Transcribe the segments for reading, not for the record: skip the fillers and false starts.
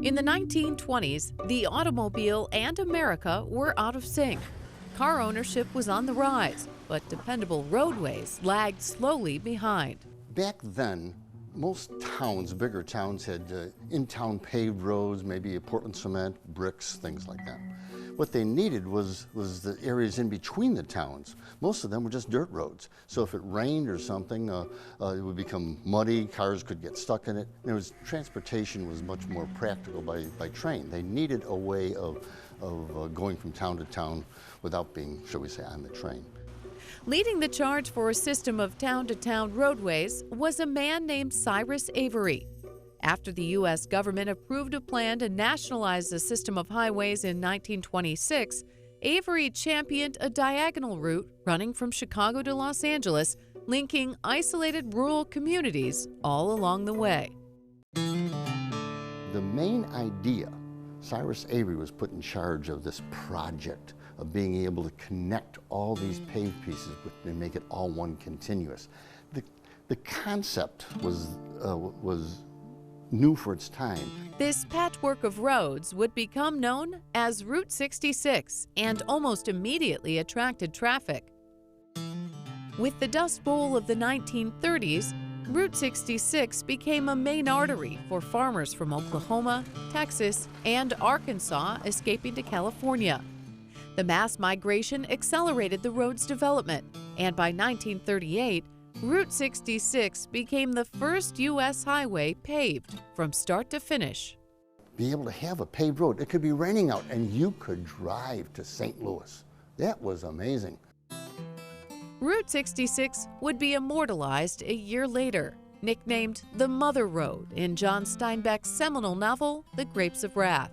In the 1920s, the automobile and America were out of sync. Car ownership was on the rise, but dependable roadways lagged slowly behind. Back then, most towns, bigger towns, had in-town paved roads, maybe Portland cement, bricks, things like that. What they needed was the areas in between the towns. Most of them were just dirt roads. So if it rained or something, it would become muddy, cars could get stuck in it. Transportation was much more practical by train. They needed a way of going from town to town without being, shall we say, on the train. Leading the charge for a system of town-to-town roadways was a man named Cyrus Avery. After the U.S. government approved a plan to nationalize the system of highways in 1926, Avery championed a diagonal route running from Chicago to Los Angeles, linking isolated rural communities all along the way. The main idea, Cyrus Avery was put in charge of this project of being able to connect all these paved pieces and make it all one continuous. The concept was new for its time. This patchwork of roads would become known as Route 66 and almost immediately attracted traffic. With the Dust Bowl of the 1930s, Route 66 became a main artery for farmers from Oklahoma, Texas, and Arkansas escaping to California. The mass migration accelerated the road's development, and by 1938, Route 66 became the first U.S. highway paved from start to finish. Be able to have a paved road, it could be raining out and you could drive to St. Louis. That was amazing. Route 66 would be immortalized a year later, nicknamed the Mother Road in John Steinbeck's seminal novel, The Grapes of Wrath.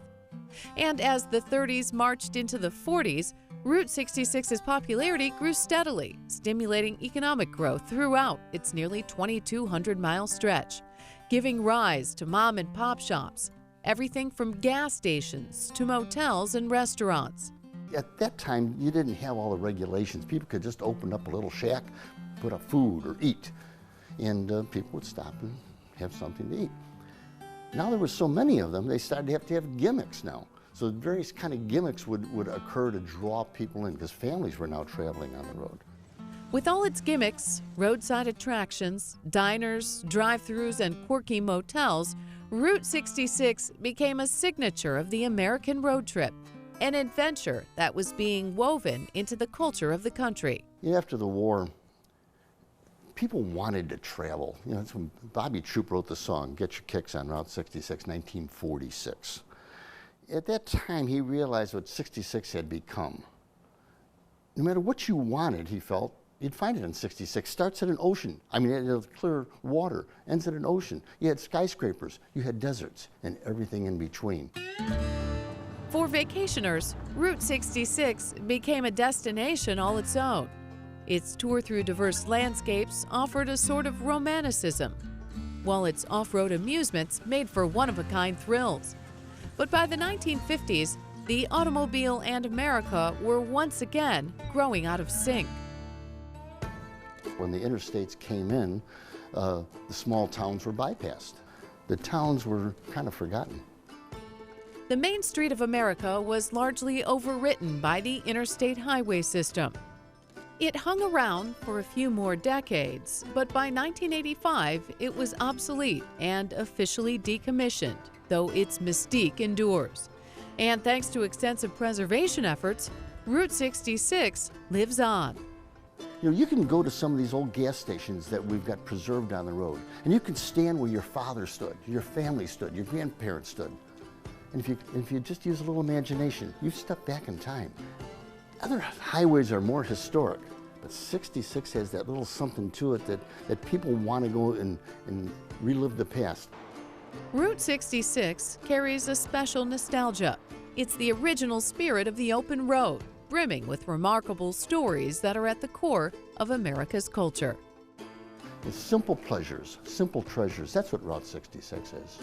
And as the 30s marched into the 40s, Route 66's popularity grew steadily, stimulating economic growth throughout its nearly 2,200-mile stretch, giving rise to mom-and-pop shops, everything from gas stations to motels and restaurants. At that time, you didn't have all the regulations. People could just open up a little shack, put up food or eat, and people would stop and have something to eat. Now there were so many of them, they started to have gimmicks now. So various kind of gimmicks would occur to draw people in because families were now traveling on the road. With all its gimmicks, roadside attractions, diners, drive-thrus, and quirky motels, Route 66 became a signature of the American road trip, an adventure that was being woven into the culture of the country. After the war, people wanted to travel. That's when Bobby Troup wrote the song, Get Your Kicks on Route 66, 1946. At that time, he realized what 66 had become. No matter what you wanted, he felt, you'd find it in 66. Starts at an ocean. I mean, it had clear water, ends at an ocean. You had skyscrapers, you had deserts, and everything in between. For vacationers, Route 66 became a destination all its own. Its tour through diverse landscapes offered a sort of romanticism, while its off-road amusements made for one-of-a-kind thrills. But by the 1950s, the automobile and America were once again growing out of sync. When the interstates came in, the small towns were bypassed. The towns were kind of forgotten. The main street of America was largely overwritten by the interstate highway system. It hung around for a few more decades, but by 1985 it was obsolete and officially decommissioned, though its mystique endures. And thanks to extensive preservation efforts, Route 66 lives on. You can go to some of these old gas stations that we've got preserved on the road, and you can stand where your father stood, your family stood, your grandparents stood. And if you just use a little imagination, you've stepped back in time. Other highways are more historic, but 66 has that little something to it that people want to go and relive the past. Route 66 carries a special nostalgia. It's the original spirit of the open road, brimming with remarkable stories that are at the core of America's culture. It's simple pleasures, simple treasures. That's what Route 66 is.